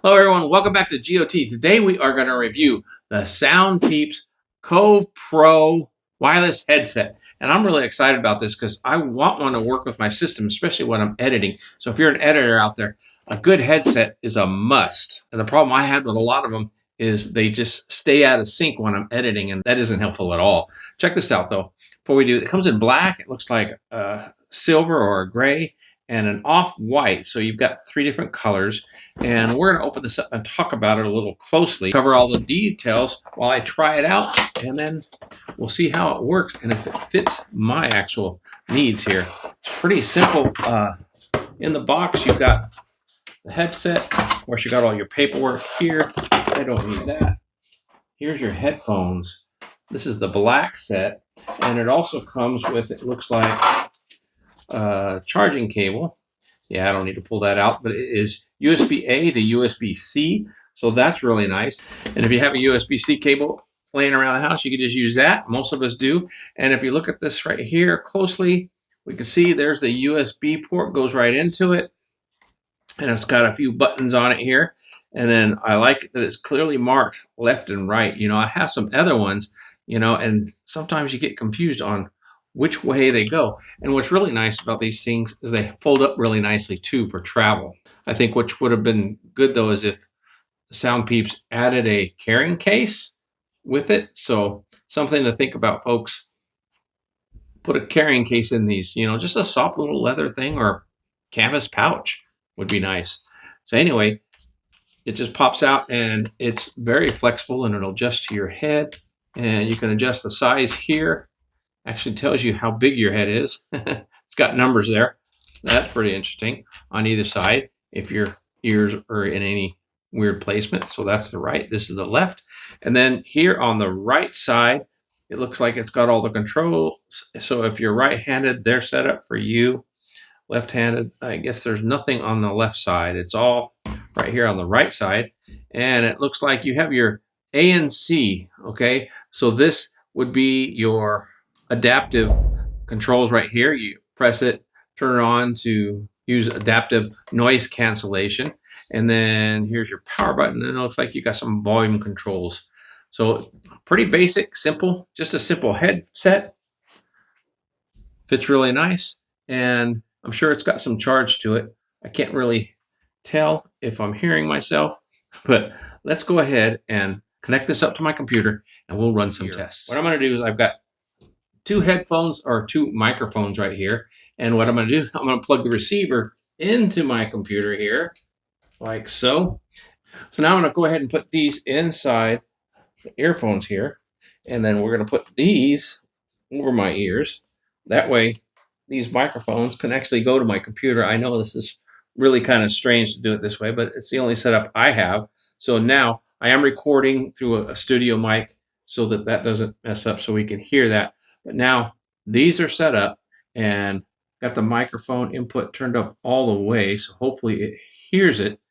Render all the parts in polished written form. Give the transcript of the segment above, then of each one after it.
Hello everyone, welcome back to GOT. Today we are going to review the SoundPeats Cove Pro wireless headset. And I'm really excited about this because I want one to work with my system, especially when I'm editing. So if you're an editor out there, a good headset is a must. And the problem I had with a lot of them is they just stay out of sync when I'm editing, and that isn't helpful at all. Check this out though. Before we do, it comes in black. It looks like silver or a gray and an off-white. So you've got three different colors. And we're going to open this up and talk about it a little closely, cover all the details while I try it out, and then we'll see how it works and if it fits my actual needs here. It's pretty simple. In the box, you've got the headset. Of course, you got all your paperwork here. I don't need that. Here's your headphones. This is the black set, and it also comes with, it looks like, a charging cable. Yeah, I don't need to pull that out, but it is USB-A to USB-C, so that's really nice. And if you have a USB-C cable laying around the house, you can just use that. Most of us do. And if you look at this right here closely, we can see there's the USB port, goes right into it, and it's got a few buttons on it here. And then I like that it's clearly marked left and right. You know, I have some other ones, you know, and sometimes you get confused on which way they go. And what's really nice about these things is they fold up really nicely too for travel. I think which would have been good though is if SoundPeeps added a carrying case with it. So something to think about, folks. Put a carrying case in these, you know, just a soft little leather thing or canvas pouch would be nice. So anyway, it just pops out and it's very flexible and it'll adjust to your head, and you can adjust the size here. Actually tells you how big your head is. It's got numbers there. That's pretty interesting on either side if your ears are in any weird placement. So that's the right, this is the left. And then here on the right side, it looks like it's got all the controls. So if you're right-handed, they're set up for you. Left-handed, I guess there's nothing on the left side. It's all right here on the right side. And it looks like you have your ANC, okay? So this would be your adaptive controls right here. You press it, turn it on to use adaptive noise cancellation. And then here's your power button. And it looks like you got some volume controls. So pretty basic, simple, just a simple headset. Fits really nice. And I'm sure it's got some charge to it. I can't really tell if I'm hearing myself, but let's go ahead and connect this up to my computer and we'll run some tests. What I'm going to do is I've got two headphones or two microphones right here. And what I'm going to do, I'm going to plug the receiver into my computer here, like so. So now I'm going to go ahead and put these inside the earphones here. And then we're going to put these over my ears. That way, these microphones can actually go to my computer. I know this is really kind of strange to do it this way, but it's the only setup I have. So now I am recording through a studio mic so that that doesn't mess up, so we can hear that. But now these are set up and got the microphone input turned up all the way, so hopefully it hears it.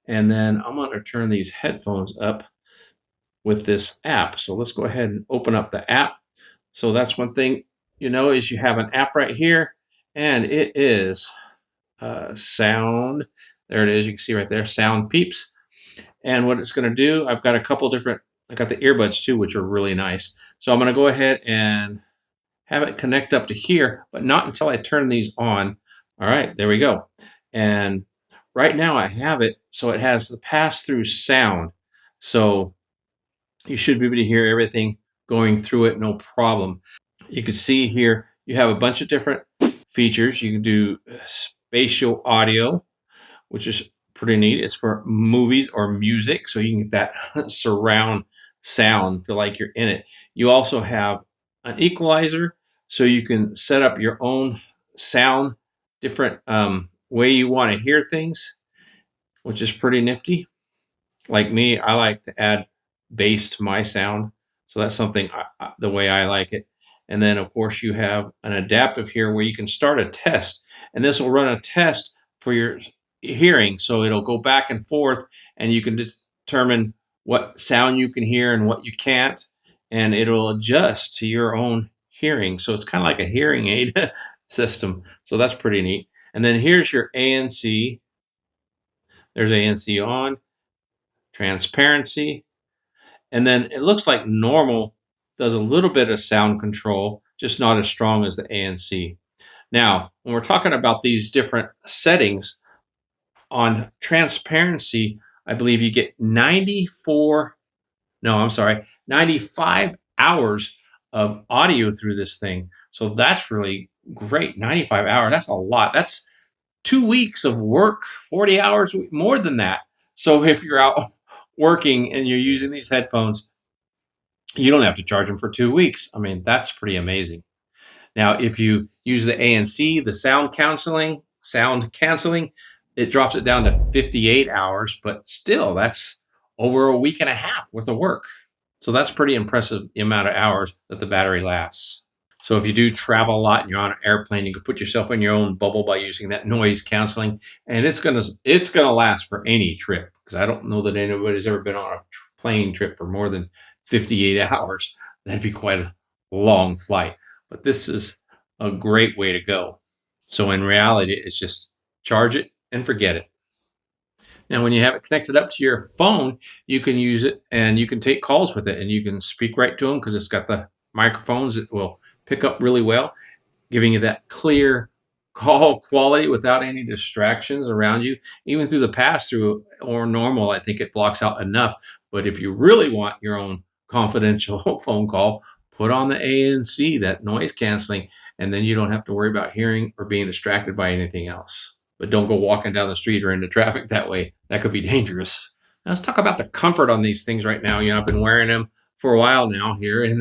And then I'm going to turn these headphones up with this app. So let's go ahead and open up the app. So that's one thing, you know, is you have an app right here, and it is Sound. There it is. You can see right there, SoundPeats. And what it's going to do, I've got a couple different, I got the earbuds too, which are really nice. So I'm going to go ahead and have it connect up to here, but not until I turn these on. All right, there we go. And right now I have it, so it has the pass-through sound. So you should be able to hear everything going through it, no problem. You can see here, you have a bunch of different features. You can do spatial audio, which is pretty neat. It's for movies or music, so you can get that surround sound, feel like you're in it. You also have an equalizer, so you can set up your own sound, different way you want to hear things, which is pretty nifty. Like me, I like to add bass to my sound, so that's something the way I like it. And then of course you have an adaptive here where you can start a test, and this will run a test for your hearing, so it'll go back and forth and you can determine what sound you can hear and what you can't, and it'll adjust to your own hearing. So it's kind of like a hearing aid system, so that's pretty neat. And then here's your ANC. There's ANC on. transparency, and then it looks like normal does a little bit of sound control, just not as strong as the ANC. Now, when we're talking about these different settings on transparency, I believe you get 95 hours of audio through this thing. So that's really great. 95 hours, that's a lot. That's 2 weeks of work, 40 hours, more than that. So if you're out working and you're using these headphones, you don't have to charge them for 2 weeks. I mean, that's pretty amazing. Now, if you use the ANC, the sound canceling, it drops it down to 58 hours, but still, that's over a week and a half worth of work. So that's pretty impressive, the amount of hours that the battery lasts. So if you do travel a lot and you're on an airplane, you can put yourself in your own bubble by using that noise canceling, and it's gonna last for any trip, because I don't know that anybody's ever been on a plane trip for more than 58 hours. That'd be quite a long flight. But this is a great way to go. So in reality, it's just charge it and forget it. Now, when you have it connected up to your phone, you can use it and you can take calls with it, and you can speak right to them because it's got the microphones that will pick up really well, giving you that clear call quality without any distractions around you. Even through the pass-through or normal, I think it blocks out enough. But if you really want your own confidential phone call, put on the ANC, that noise canceling, and then you don't have to worry about hearing or being distracted by anything else. But don't go walking down the street or into traffic that way. That could be dangerous. Now, let's talk about the comfort on these things right now. I've been wearing them for a while now here, and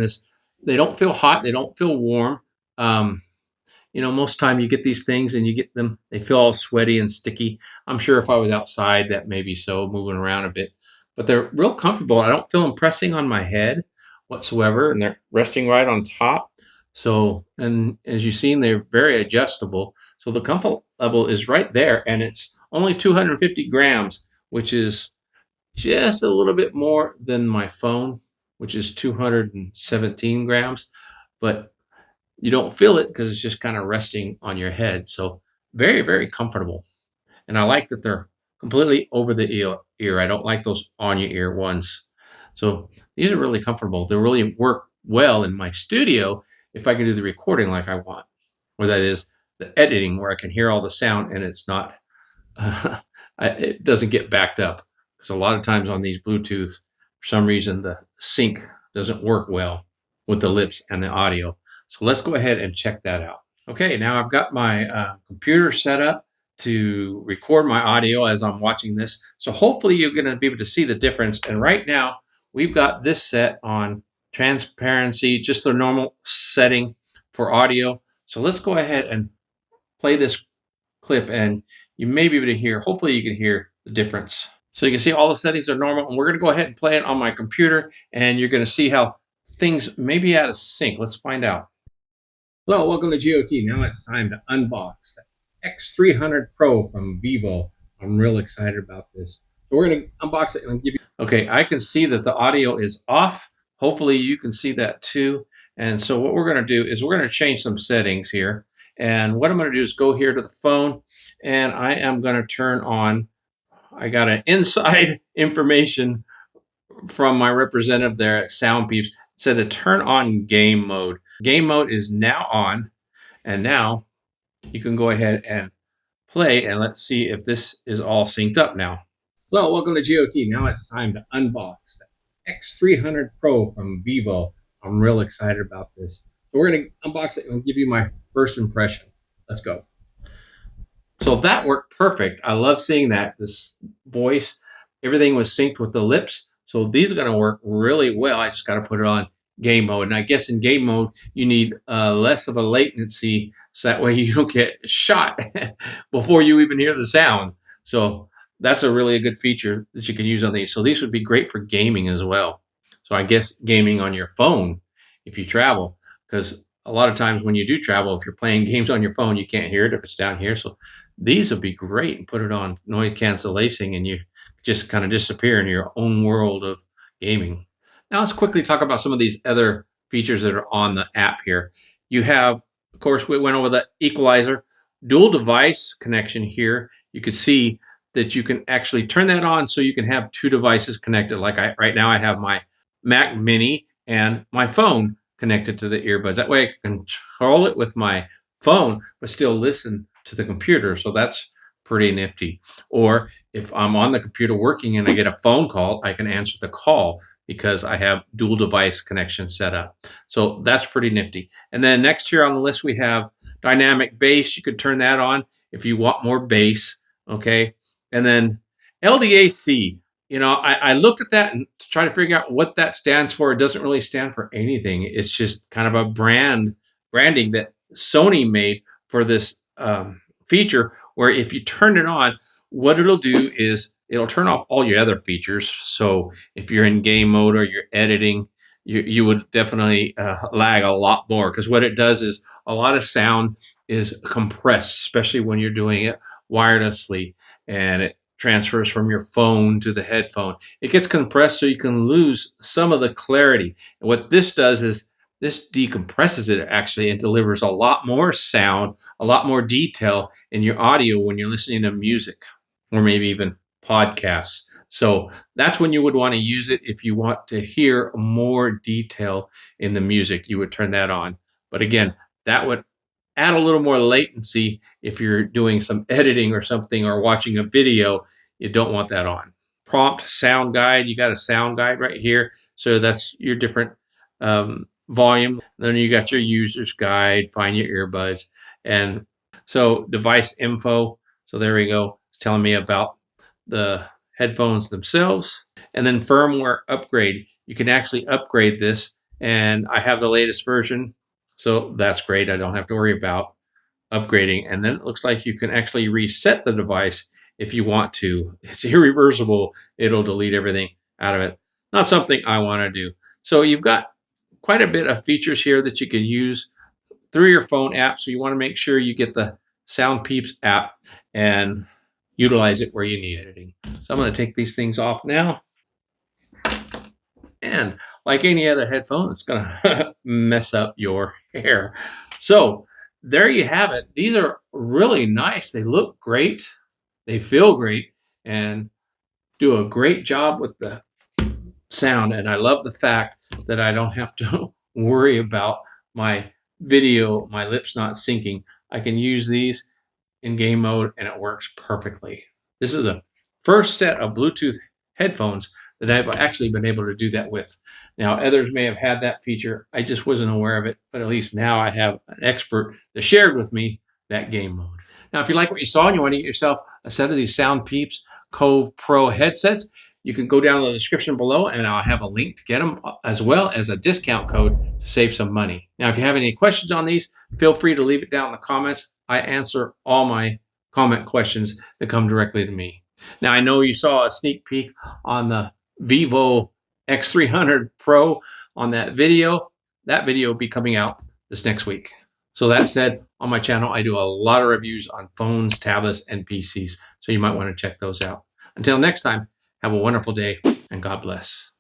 they don't feel hot, they don't feel warm. Most time you get these things and you get them, they feel all sweaty and sticky. I'm sure if I was outside, that may be so, moving around a bit. But they're real comfortable. I don't feel them pressing on my head whatsoever, and they're resting right on top. So, and as you've seen, they're very adjustable. So the comfort level is right there, and it's only 250 grams, which is just a little bit more than my phone, which is 217 grams. But you don't feel it because it's just kind of resting on your head. So very, very comfortable. And I like that they're completely over the ear. I don't like those on your ear ones. So these are really comfortable. They really work well in my studio if I can do the recording like I want, or that is the editing where I can hear all the sound and it's not, it doesn't get backed up. Because a lot of times on these Bluetooth, for some reason, the sync doesn't work well with the lips and the audio. So let's go ahead and check that out. Okay, now I've got my computer set up to record my audio as I'm watching this. So hopefully you're going to be able to see the difference. And right now we've got this set on transparency, just the normal setting for audio. So let's go ahead and play this clip, and you may be able to hear, hopefully you can hear the difference. So you can see all the settings are normal, and we're going to go ahead and play it on my computer, and you're going to see how things may be out of sync. Let's find out. Hello, welcome to GOT. Now it's time to unbox the X300 Pro from Vivo. I'm real excited about this. So we're going to unbox it and give you... Okay, I can see that the audio is off. Hopefully you can see that too. And so what we're going to do is we're going to change some settings here. And what I'm going to do is go here to the phone, and I am going to turn on, I got an inside information from my representative there at SoundPeats. It said to turn on game mode. Game mode is now on, and now you can go ahead and play, and let's see if this is all synced up now. Hello, welcome to GOT. Now it's time to unbox the X300 Pro from Vivo. I'm real excited about this. So we're going to unbox it and give you my first impression. Let's go. So that worked perfect. I love seeing that. This voice, everything was synced with the lips. So these are going to work really well. I just got to put it on game mode. And I guess in game mode, you need less of a latency, so that way you don't get shot before you even hear the sound. So that's a really good feature that you can use on these. So these would be great for gaming as well. So I guess gaming on your phone if you travel, because a lot of times when you do travel, if you're playing games on your phone, you can't hear it if it's down here. So these would be great, and put it on noise cancellation, and you just kind of disappear in your own world of gaming. Now let's quickly talk about some of these other features that are on the app here. You have, of course, we went over the equalizer, dual device connection here. You can see that you can actually turn that on so you can have two devices connected. Like right now I have my Mac Mini and my phone connected to the earbuds. That way I can control it with my phone, but still listen to the computer. So that's pretty nifty. Or if I'm on the computer working and I get a phone call, I can answer the call because I have dual device connection set up. So that's pretty nifty. And then next here on the list, we have dynamic bass. You could turn that on if you want more bass. Okay. And then LDAC, I looked at that and to try to figure out what that stands for. It doesn't really stand for anything. It's just kind of a branding that Sony made for this feature, where if you turn it on, what it'll do is it'll turn off all your other features. So if you're in game mode or you're editing, you would definitely lag a lot more, because what it does is a lot of sound is compressed, especially when you're doing it wirelessly, and it transfers from your phone to the headphone. It gets compressed so you can lose some of the clarity. And what this does is this decompresses it actually and delivers a lot more sound, a lot more detail in your audio when you're listening to music or maybe even podcasts. So that's when you would want to use it. If you want to hear more detail in the music, you would turn that on. But again, that would add a little more latency if you're doing some editing or something or watching a video. You don't want that on. Prompt sound guide. You got a sound guide right here. So that's your different volume. Then you got your user's guide, find your earbuds, and so device info. So there we go. It's telling me about the headphones themselves. And then firmware upgrade. You can actually upgrade this, and I have the latest version. So that's great. I don't have to worry about upgrading. And then it looks like you can actually reset the device if you want to. It's irreversible. It'll delete everything out of it. Not something I want to do. So you've got quite a bit of features here that you can use through your phone app. So you want to make sure you get the SoundPeats app and utilize it where you need editing. So I'm going to take these things off now. And like any other headphone, it's going to mess up your hair. So there you have it. These are really nice. They look great. They feel great and do a great job with the sound. And I love the fact that I don't have to worry about my video, my lips not syncing. I can use these in game mode and it works perfectly. This is a first set of Bluetooth headphones that I've actually been able to do that with. Now, others may have had that feature. I just wasn't aware of it, but at least now I have an expert that shared with me that game mode. Now, if you like what you saw and you want to get yourself a set of these SoundPeats Cove Pro headsets, you can go down in the description below and I'll have a link to get them, as well as a discount code to save some money. Now, if you have any questions on these, feel free to leave it down in the comments. I answer all my comment questions that come directly to me. Now, I know you saw a sneak peek on the Vivo X300 Pro on that video. That video will be coming out this next week. So that said, on my channel, I do a lot of reviews on phones, tablets, and PCs. So you might want to check those out. Until next time, have a wonderful day and God bless.